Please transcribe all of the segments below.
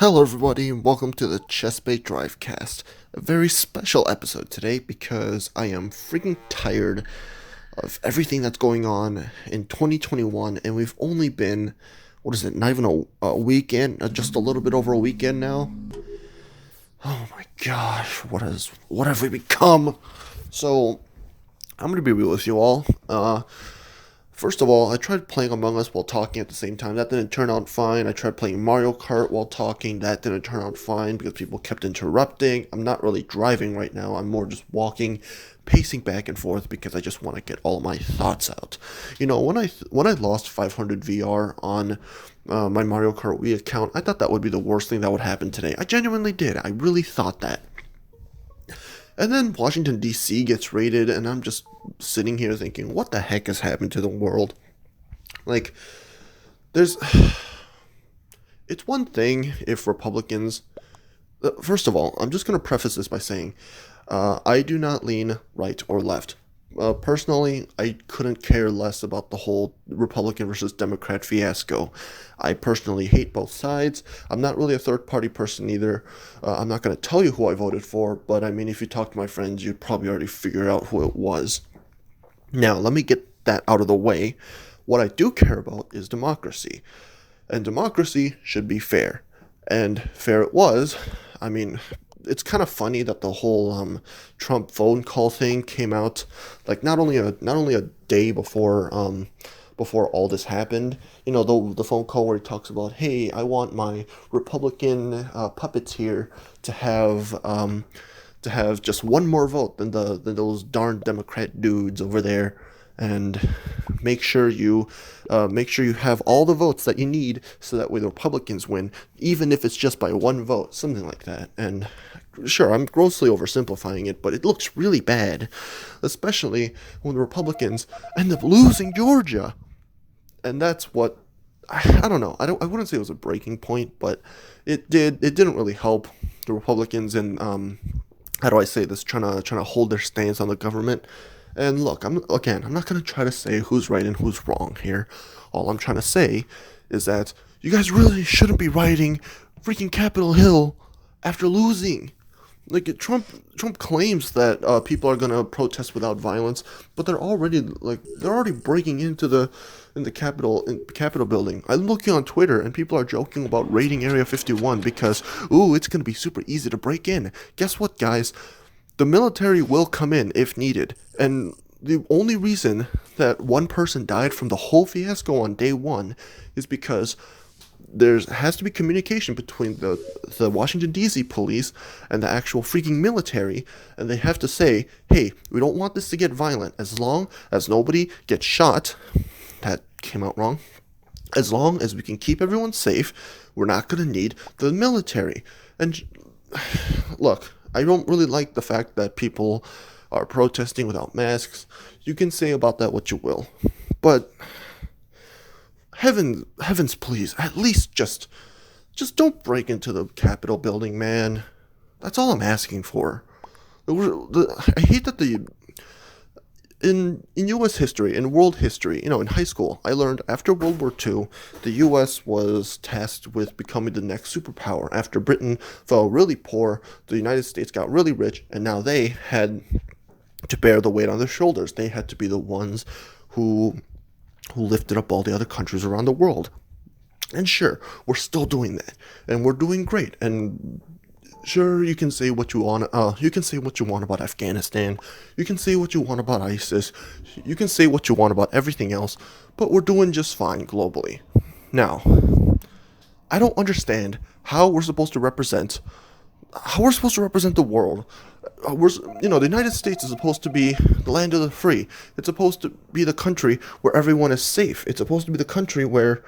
Hello everybody and welcome to the Chessbait Drivecast. A very special episode today because I am freaking tired of everything that's going on in 2021 and we've only been, not even a weekend, just a little bit over a weekend now. Oh my gosh, what have we become? So, I'm going to be real with you all. First of all, I tried playing Among Us while talking at the same time. That didn't turn out fine. I tried playing Mario Kart while talking. That didn't turn out fine because people kept interrupting. I'm not really driving right now. I'm more just walking, pacing back and forth because I just want to get all my thoughts out. You know, when I lost 500 VR on my Mario Kart Wii account, I thought that would be the worst thing that would happen today. I genuinely did. I really thought that. And then Washington, D.C. gets raided, and I'm just sitting here thinking, what the heck has happened to the world? Like, there's... It's one thing if Republicans... First of all, I'm just going to preface this by saying, I do not lean right or left. Personally, I couldn't care less about the whole Republican versus Democrat fiasco. I personally hate both sides. I'm not really a third-party person either. I'm not going to tell you who I voted for, but I mean, if you talk to my friends, you'd probably already figure out who it was. Now, let me get that out of the way. What I do care about is democracy. And democracy should be fair. And fair it was. I mean... It's kind of funny that the whole Trump phone call thing came out like not only a day before all this happened. You know, the phone call where he talks about, hey, I want my Republican puppets here to have just one more vote than those darn Democrat dudes over there, and make sure you have all the votes that you need so that way the Republicans win, even if it's just by one vote, something like that. And sure, I'm grossly oversimplifying it, but it looks really bad, especially when the Republicans end up losing Georgia. And that's what I don't know. I wouldn't say it was a breaking point, but it didn't really help the Republicans in how do I say this, trying to hold their stance on the government. And look, I'm not going to try to say who's right and who's wrong here. All I'm trying to say is that you guys really shouldn't be rioting freaking Capitol Hill after losing. Like, Trump claims that people are going to protest without violence, but they're already breaking into the Capitol building. I'm looking on Twitter and people are joking about raiding Area 51 because it's going to be super easy to break in. Guess what, guys? The military will come in if needed, and the only reason that one person died from the whole fiasco on day one is because there has to be communication between the Washington, D.C. police and the actual freaking military, and they have to say, hey, we don't want this to get violent. As long as nobody gets shot, that came out wrong, as long as we can keep everyone safe, we're not going to need the military. And look, I don't really like the fact that people are protesting without masks. You can say about that what you will, but heavens please, at least just don't break into the Capitol building, man. That's all I'm asking for. I hate that in U.S. history, in world history, in high school, I learned after World War II, the U.S. was tasked with becoming the next superpower. After Britain fell really poor, the United States got really rich, and now they had to bear the weight on their shoulders. They had to be the ones who lifted up all the other countries around the world. And sure, we're still doing that, and we're doing great, and sure, you can say what you want. You can say what you want about Afghanistan. You can say what you want about ISIS. You can say what you want about everything else, but we're doing just fine globally. Now, I don't understand how we're supposed to represent the world. The United States is supposed to be the land of the free. It's supposed to be the country where everyone is safe. It's supposed to be the country where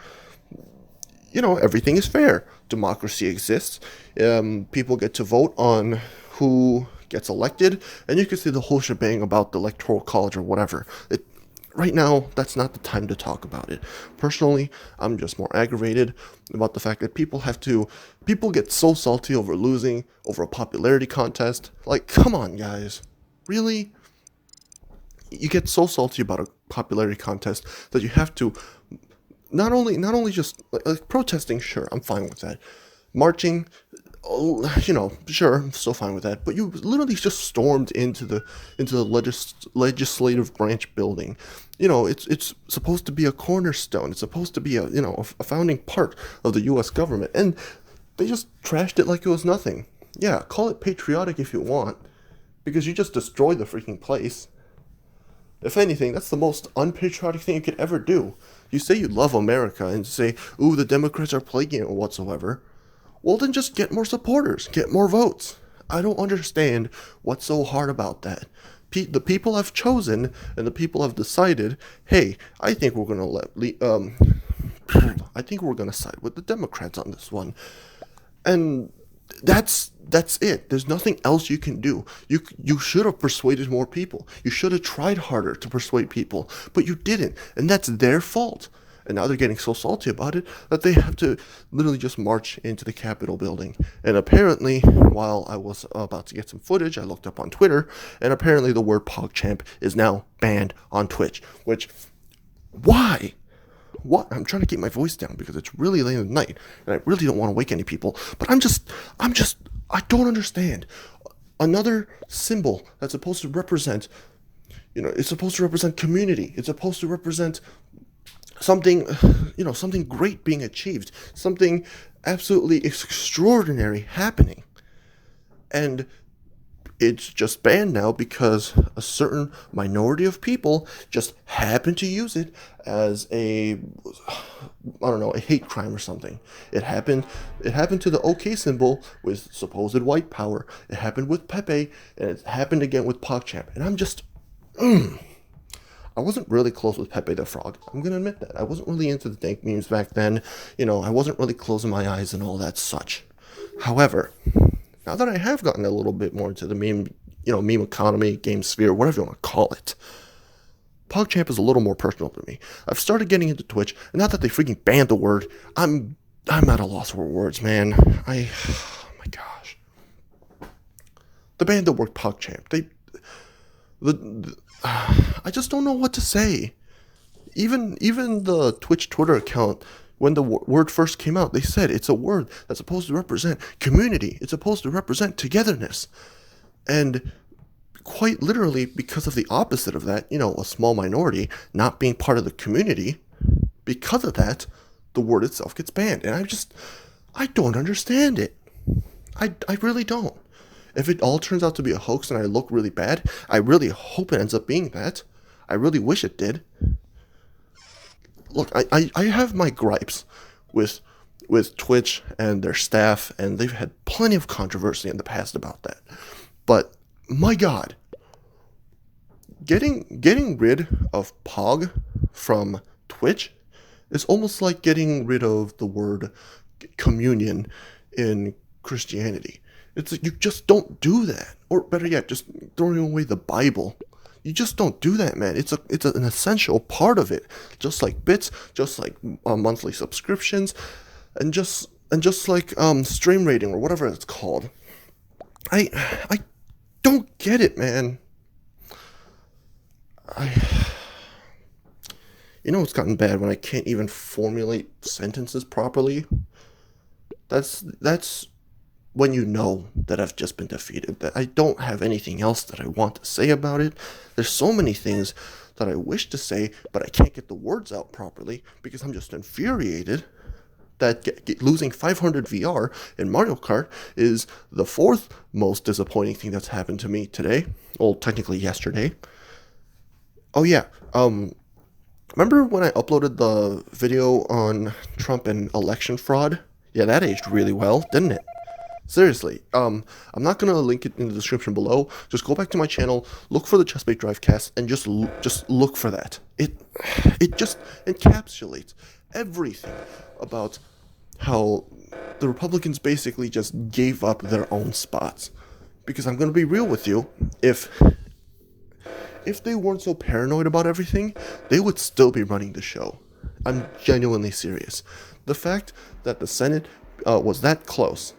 everything is fair. Democracy exists. People get to vote on who gets elected, and you can see the whole shebang about the Electoral College or whatever. Right now, that's not the time to talk about it. Personally, I'm just more aggravated about the fact that people get so salty over losing, over a popularity contest. Like, come on, guys. Really? You get so salty about a popularity contest that you have to not only just like protesting, sure, I'm fine with that. marching. Oh, sure, I'm still fine with that. But you literally just stormed into the legislative branch building. It's supposed to be a cornerstone. It's supposed to be a founding part of the U.S. government, and they just trashed it like it was nothing. Yeah, call it patriotic if you want, because you just destroyed the freaking place. If anything, that's the most unpatriotic thing you could ever do. You say you love America and say, ooh, the Democrats are plaguing it whatsoever. Well, then just get more supporters, get more votes. I don't understand what's so hard about that. The people have chosen and the people have decided, hey, I think we're gonna I think we're gonna side with the Democrats on this one, and that's it. There's nothing else you can do. You should have persuaded more people. You should have tried harder to persuade people, but you didn't, and that's their fault. And now they're getting so salty about it that they have to literally just march into the Capitol building. And apparently, while I was about to get some footage, I looked up on Twitter, and apparently the word POGCHAMP is now banned on Twitch. Which, why? What? I'm trying to keep my voice down because it's really late at night, and I really don't want to wake any people. But I don't understand. Another symbol that's supposed to represent, it's supposed to represent community. It's supposed to represent something, something great being achieved, something absolutely extraordinary happening. And it's just banned now because a certain minority of people just happen to use it as a hate crime or something. It happened to the OK symbol with supposed white power. It happened with Pepe, and it happened again with PogChamp. And I'm just, I wasn't really close with Pepe the Frog. I'm going to admit that. I wasn't really into the dank memes back then. I wasn't really closing my eyes and all that such. However, now that I have gotten a little bit more into the meme economy, game sphere, whatever you want to call it, PogChamp is a little more personal to me. I've started getting into Twitch, and now that they freaking banned the word, I'm at a loss for words, man. Oh my gosh. They banned the word PogChamp. I just don't know what to say. Even the Twitch Twitter account, when the word first came out, they said it's a word that's supposed to represent community. It's supposed to represent togetherness. And quite literally, because of the opposite of that, a small minority not being part of the community, because of that, the word itself gets banned. And I don't understand it. I really don't. If it all turns out to be a hoax and I look really bad, I really hope it ends up being that. I really wish it did. Look, I have my gripes with Twitch and their staff, and they've had plenty of controversy in the past about that. But my God, getting rid of Pog from Twitch is almost like getting rid of the word communion in Christianity. It's like you just don't do that. Or better yet, just throwing away the Bible. You just don't do that, man. It's an essential part of it. Just like bits, just like monthly subscriptions, and just like stream rating or whatever it's called. I don't get it, man. It's gotten bad when I can't even formulate sentences properly. That's when you know that I've just been defeated, that I don't have anything else that I want to say about it. There's so many things that I wish to say, but I can't get the words out properly because I'm just infuriated that losing 500 VR in Mario Kart is the fourth most disappointing thing that's happened to me today. Well, technically yesterday. Oh yeah, remember when I uploaded the video on Trump and election fraud? Yeah, that aged really well, didn't it? Seriously, I'm not gonna link it in the description below. Just go back to my channel, look for the Chessbait Drivecast, and just look for that. It just encapsulates everything about how the Republicans basically just gave up their own spots. Because I'm gonna be real with you, if they weren't so paranoid about everything, they would still be running the show. I'm genuinely serious. The fact that the Senate was that close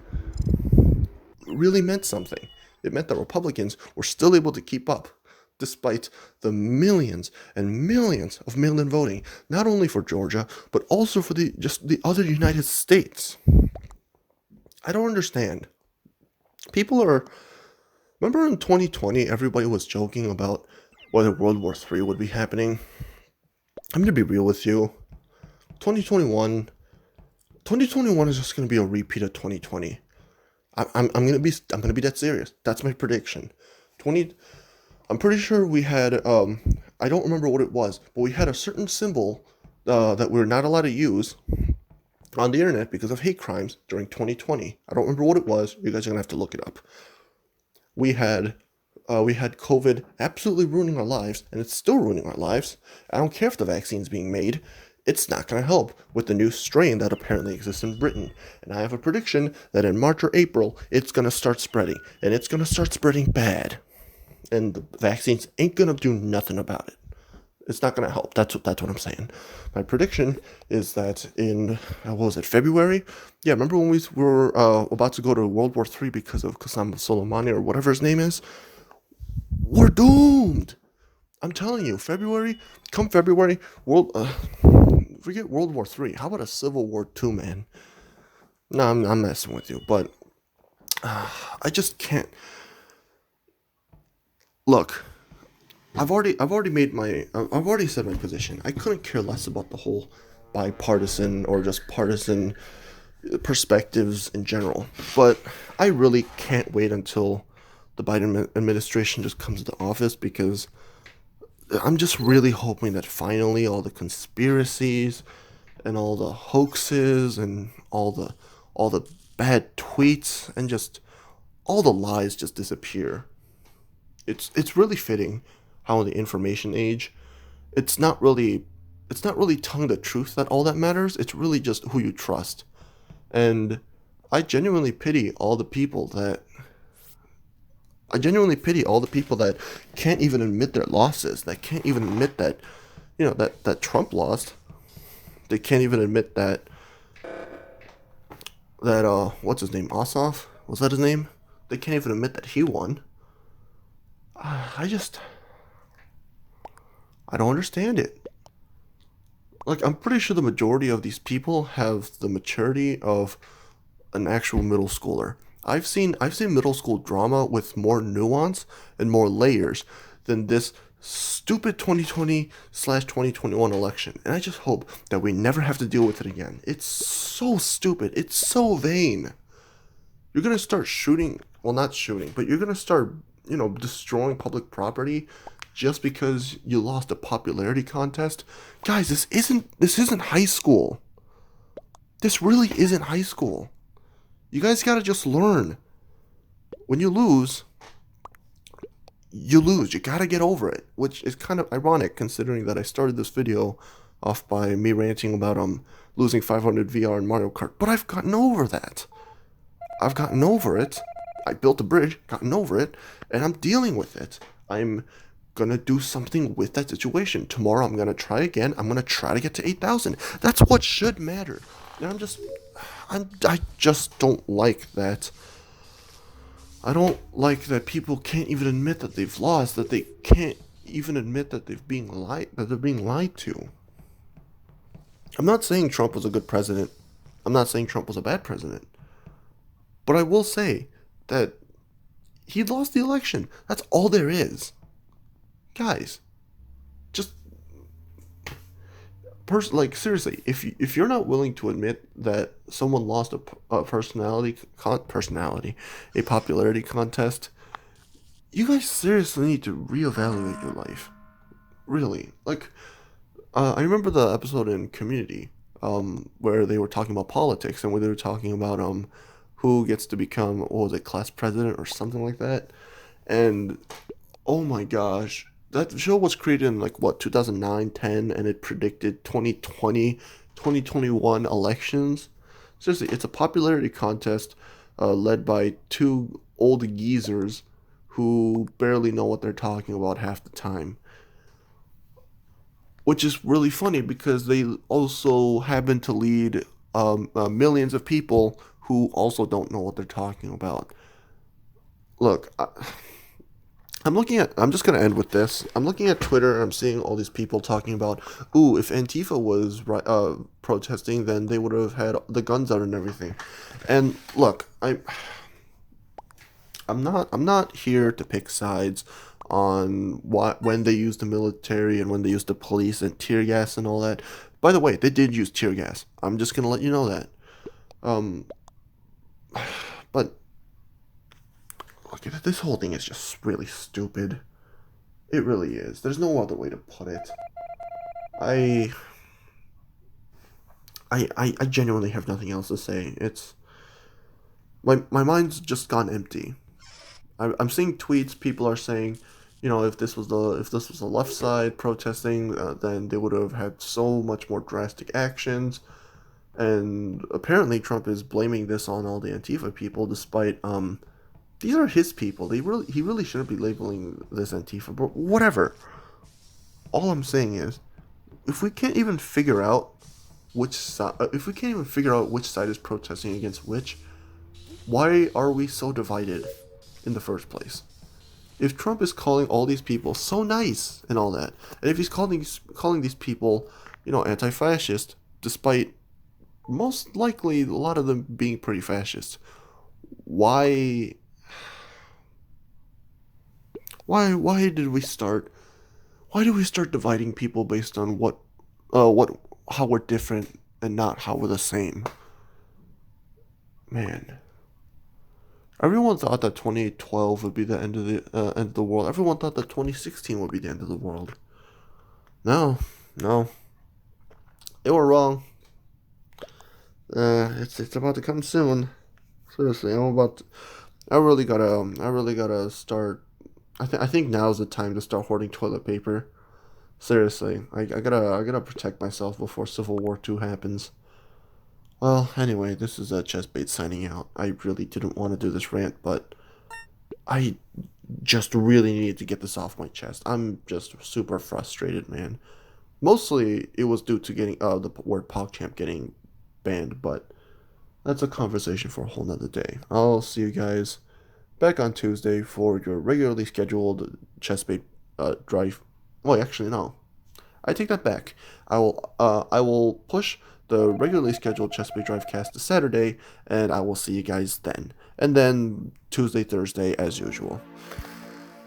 really meant something. It meant that Republicans were still able to keep up, despite the millions and millions of mail-in voting, not only for Georgia, but also for the other United States. I don't understand. People are. Remember in 2020, everybody was joking about whether World War III would be happening. I'm gonna be real with you. 2021, 2021 is just gonna be a repeat of 2020. I'm gonna be that serious. That's my prediction. 20. I'm pretty sure we had. I don't remember what it was, but we had a certain symbol that we're not allowed to use on the internet because of hate crimes during 2020. I don't remember what it was. You guys are gonna have to look it up. We had COVID absolutely ruining our lives, and it's still ruining our lives. I don't care if the vaccine's being made. It's not going to help with the new strain that apparently exists in Britain. And I have a prediction that in March or April, it's going to start spreading. And it's going to start spreading bad. And the vaccines ain't going to do nothing about it. It's not going to help. That's what I'm saying. My prediction is that in, what was it, February? Yeah, remember when we were about to go to World War III because of Qasem Soleimani or whatever his name is? We're doomed. I'm telling you, come February, forget World War III. How about a Civil War II, man? No, I'm messing with you, but I just can't. Look, I've already said my position. I couldn't care less about the whole bipartisan or just partisan perspectives in general, but I really can't wait until the Biden administration just comes into office because I'm just really hoping that finally all the conspiracies and all the hoaxes and all the bad tweets and just all the lies just disappear. It's really fitting how in the information age, it's not really telling the truth that all that matters. It's really just who you trust. And I genuinely pity all the people that can't even admit their losses, that can't even admit that, that Trump lost. They can't even admit that what's his name, Ossoff? Was that his name? They can't even admit that he won. I don't understand it. Like, I'm pretty sure the majority of these people have the maturity of an actual middle schooler. I've seen middle school drama with more nuance and more layers than this stupid 2020/2021 election. And I just hope that we never have to deal with it again. It's so stupid. It's so vain. You're going to start shooting, well, not shooting, but you're going to start, destroying public property just because you lost a popularity contest. Guys, this isn't high school. This really isn't high school. You guys got to just learn. When you lose, you lose. You got to get over it, which is kind of ironic considering that I started this video off by me ranting about losing 500 VR in Mario Kart, but I've gotten over that. I've gotten over it. I built a bridge, gotten over it, and I'm dealing with it. I'm gonna do something with that situation. Tomorrow I'm gonna try again. I'm gonna try to get to 8,000. That's what should matter. And I just don't like that. I don't like that people can't even admit that they've lost, that they can't even admit that they're being lied to. I'm not saying Trump was a good president. I'm not saying Trump was a bad president. But I will say that he lost the election. That's all there is. Guys, just seriously, if you're not willing to admit that someone lost a popularity contest, you guys seriously need to reevaluate your life. Really, I remember the episode in Community, where they were talking about politics and where they were talking about who gets to become, what was it, class president or something like that. And oh my gosh, that show was created in 2009, 10, and it predicted 2020, 2021 elections. Seriously, it's a popularity contest led by two old geezers who barely know what they're talking about half the time. Which is really funny because they also happen to lead millions of people who also don't know what they're talking about. Look, I'm just gonna end with this. I'm looking at Twitter. I'm seeing all these people talking about, ooh, if Antifa was protesting, then they would have had the guns out and everything. And look, I'm not here to pick sides on when they use the military and when they use the police and tear gas and all that. By the way, they did use tear gas. I'm just gonna let you know that. Um, but look, this whole thing is just really stupid. It really is. There's no other way to put it. I I genuinely have nothing else to say. It's my mind's just gone empty. I'm seeing tweets. People are saying, you know, if this was the left side protesting, then they would have had so much more drastic actions. And apparently, Trump is blaming this on all the Antifa people, despite these are his people. He really shouldn't be labeling this Antifa. But whatever. All I'm saying is, if we can't even figure out if we can't even figure out which side is protesting against which, why are we so divided in the first place? If Trump is calling all these people so nice and all that, and if he's calling these people, you know, anti-fascist, despite most likely a lot of them being pretty fascist, why why did we start dividing people based on what how we're different and not how we're the same? Man, everyone thought that 2012 would be the end of the world. Everyone thought that 2016 would be the end of the world. No, no, they were wrong. It's about to come soon. Seriously, I really gotta start. I think now's the time to start hoarding toilet paper. Seriously, I gotta protect myself before Civil War II happens. Well, anyway, this is Chessbait signing out. I really didn't want to do this rant, but I just really needed to get this off my chest. I'm just super frustrated, man. Mostly it was due to getting the word POGCHAMP getting banned, but that's a conversation for a whole nother day. I'll see you guys back on Tuesday for your regularly scheduled Chessbait drive. Well, actually, no. I take that back. I will push the regularly scheduled Chessbait Drivecast to Saturday, and I will see you guys then. And then Tuesday, Thursday, as usual.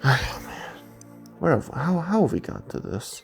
Oh man, how have we got to this?